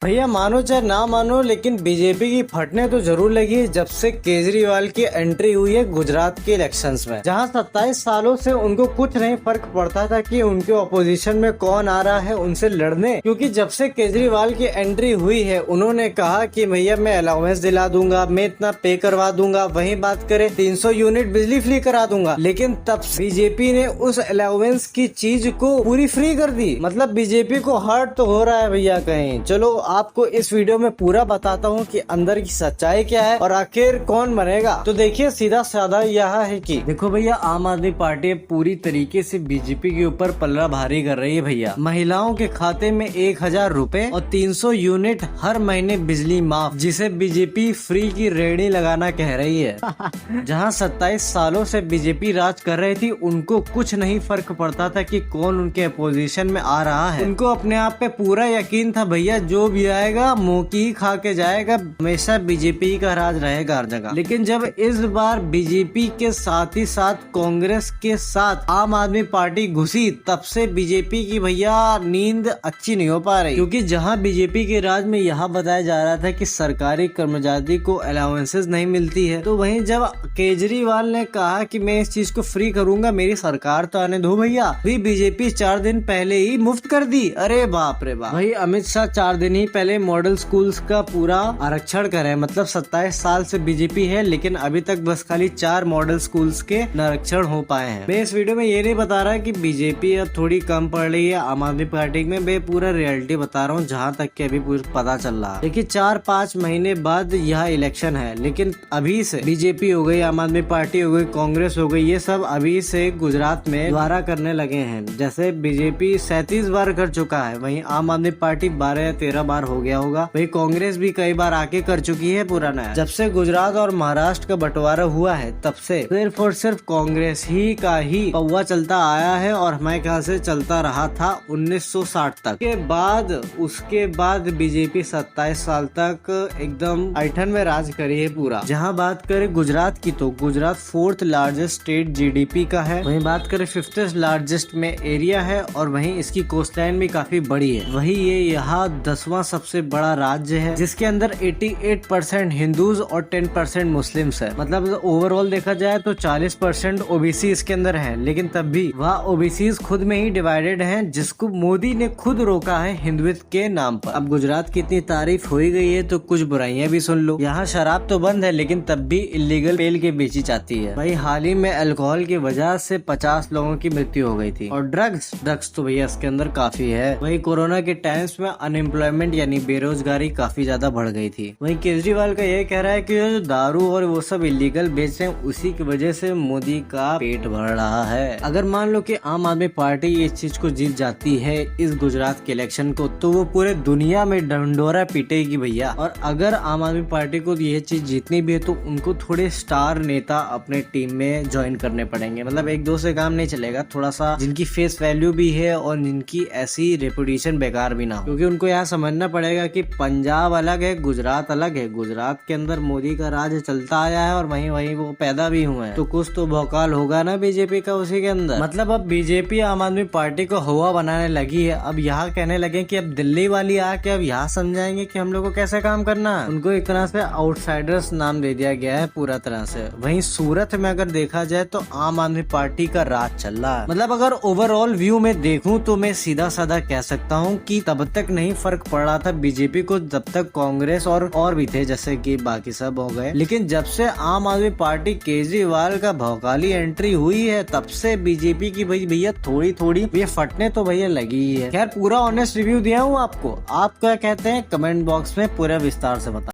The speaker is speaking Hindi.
भैया मानो चाहे ना मानो, लेकिन बीजेपी की फटने तो जरूर लगी है जब से केजरीवाल की एंट्री हुई है गुजरात के इलेक्शंस में, जहां 27 सालों से उनको कुछ नहीं फर्क पड़ता था कि उनके ऑपोजिशन में कौन आ रहा है उनसे लड़ने। क्योंकि जब से केजरीवाल की एंट्री हुई है उन्होंने कहा कि भैया मैं अलाउंस दिला दूंगा, मैं इतना पे करवा दूंगा, वही बात करें 300 यूनिट बिजली फ्री करा दूंगा। लेकिन तब बीजेपी ने उस अलाउंस की चीज को पूरी फ्री कर दी। मतलब बीजेपी को हर्ट तो हो रहा है भैया कहीं। चलो आपको इस वीडियो में पूरा बताता हूँ कि अंदर की सच्चाई क्या है और आखिर कौन बनेगा। तो देखिए सीधा साधा यह है कि देखो भैया, आम आदमी पार्टी पूरी तरीके से बीजेपी के ऊपर पल्ला भारी कर रही है भैया। महिलाओं के खाते में 1000 रूपए और 300 यूनिट हर महीने बिजली माफ, जिसे बीजेपी फ्री की रेहड़ी लगाना कह रही है। जहाँ 27 सालों से बीजेपी राज कर रही थी, उनको कुछ नहीं फर्क पड़ता था कि कौन उनके अपोजिशन में आ रहा है। उनको अपने आप पे पूरा यकीन था भैया, जो भी आएगा मुंह ही खा के जाएगा, हमेशा बीजेपी का राज रहेगा हर जगह। लेकिन जब इस बार बीजेपी के साथ ही साथ कांग्रेस के साथ आम आदमी पार्टी घुसी, तब से बीजेपी की भैया नींद अच्छी नहीं हो पा रही। क्योंकि जहां बीजेपी के राज में यह बताया जा रहा था कि सरकारी कर्मचारी को अलाउंसेस नहीं मिलती है, तो वहीं जब केजरीवाल ने कहा कि मैं इस चीज को फ्री करूंगा, मेरी सरकार तो आने दो भैया, भी बीजेपी 4 दिन पहले ही मुफ्त कर दी। अरे बाप रे बाप। भाई अमित शाह 4 दिन ही पहले मॉडल स्कूल्स का पूरा आरक्षण करे। मतलब 27 साल से बीजेपी है, लेकिन अभी तक बस खाली 4 मॉडल स्कूल्स के आरक्षण हो पाए हैं। मैं इस वीडियो में ये नहीं बता रहा कि बीजेपी अब थोड़ी कम पड़ रही है आम आदमी पार्टी में, मैं पूरा रियलिटी बता रहा हूँ जहाँ तक के अभी पूरा पता चल रहा है। देखिए 4-5 महीने बाद यह इलेक्शन है, लेकिन अभी से बीजेपी हो गई, आम आदमी पार्टी हो गई, कांग्रेस हो गई, ये सब अभी से गुजरात में दोबारा करने लगे हैं। जैसे बीजेपी 37 बार कर चुका है, वहीं आम आदमी पार्टी 12 या 13 बार हो गया होगा, वही कांग्रेस भी कई बार आके कर चुकी है पूरा नया। जब से गुजरात और महाराष्ट्र का बंटवारा हुआ है, तब से सिर्फ और सिर्फ कांग्रेस ही का ही पौवा चलता आया है, और हमारे ख्याल से चलता रहा था 1960 तक। उसके बाद बीजेपी 27 साल तक एकदम ऐठन में राज करी है पूरा। जहाँ बात करें गुजरात की, तो Gujarat 4th largest state GDP का है, वहीं बात करें 5th लार्जेस्ट में एरिया है, और वहीं इसकी कोस्ट लाइन भी काफी बड़ी है। वही ये यहाँ 10वां सबसे बड़ा राज्य है, जिसके अंदर 88% हिंदूज और 10% मुस्लिम्स है। मतलब ओवरऑल देखा जाए तो 40% ओबीसी इसके अंदर है, लेकिन तब भी वह ओबीसी खुद में ही डिवाइडेड हैं, जिसको मोदी ने खुद रोका है हिंदुत्व के नाम पर। अब गुजरात की इतनी तारीफ हो ही गई है, तो कुछ बुराइयां भी सुन लो। यहाँ शराब तो बंद है, लेकिन तब भी इलीगल पेल के बेची जाती है। भाई हाल ही में अल्कोहल की वजह से 50 लोगों की मृत्यु हो गई थी। और ड्रग्स तो भैया इसके अंदर काफी है। वही कोरोना के टाइम्स में अनएम्प्लॉयमेंट यानी बेरोजगारी काफी ज्यादा बढ़ गई थी। वहीं केजरीवाल का ये कह रहा है कि जो दारू और वो सब इलीगल बेच रहे हैं, उसी की वजह से मोदी का पेट भर रहा है। अगर मान लो कि आम आदमी पार्टी इस चीज को जीत जाती है, इस गुजरात के इलेक्शन को, तो वो पूरे दुनिया में डंडोरा पीटेगी भैया। और अगर आम आदमी पार्टी को ये चीज जीतनी भी है, तो उनको थोड़े स्टार नेता अपने टीम में ज्वाइन करने पड़ेंगे। मतलब एक दो से काम नहीं चलेगा, थोड़ा सा जिनकी फेस वैल्यू भी है और जिनकी ऐसी रेपुटेशन बेकार भी ना हो। क्योंकि उनको यहाँ समझना पड़ेगा कि पंजाब अलग है, गुजरात अलग है। गुजरात के अंदर मोदी का राज चलता आया है, और वहीं वहीं वो पैदा भी हुए हैं, तो कुछ तो भौकाल होगा ना बीजेपी का उसी के अंदर। मतलब अब बीजेपी आम आदमी पार्टी को हवा बनाने लगी है। अब यहाँ कहने लगे कि अब दिल्ली वाली आके अब यहाँ समझाएंगे कि हम लोग को कैसे काम करना है। उनको एक तरह से आउटसाइडर्स नाम दे दिया गया है पूरा तरह से। वहीं सूरत में अगर देखा जाए तो आम आदमी पार्टी का राज चल रहा है। मतलब अगर ओवरऑल व्यू में देखूं तो मैं सीधा साधा कह सकता हूं कि तब तक नहीं फर्क पड़ रहा था बीजेपी को, जब तक कांग्रेस और भी थे जैसे कि बाकी सब हो गए। लेकिन जब से आम आदमी पार्टी केजरीवाल का भौकाली एंट्री हुई है, तब से बीजेपी की भैया थोड़ी ये फटने तो भैया लगी ही है। खैर पूरा ऑनेस्ट रिव्यू दिया हूँ आपको, आप क्या कहते हैं कमेंट बॉक्स में पूरा विस्तार से बता।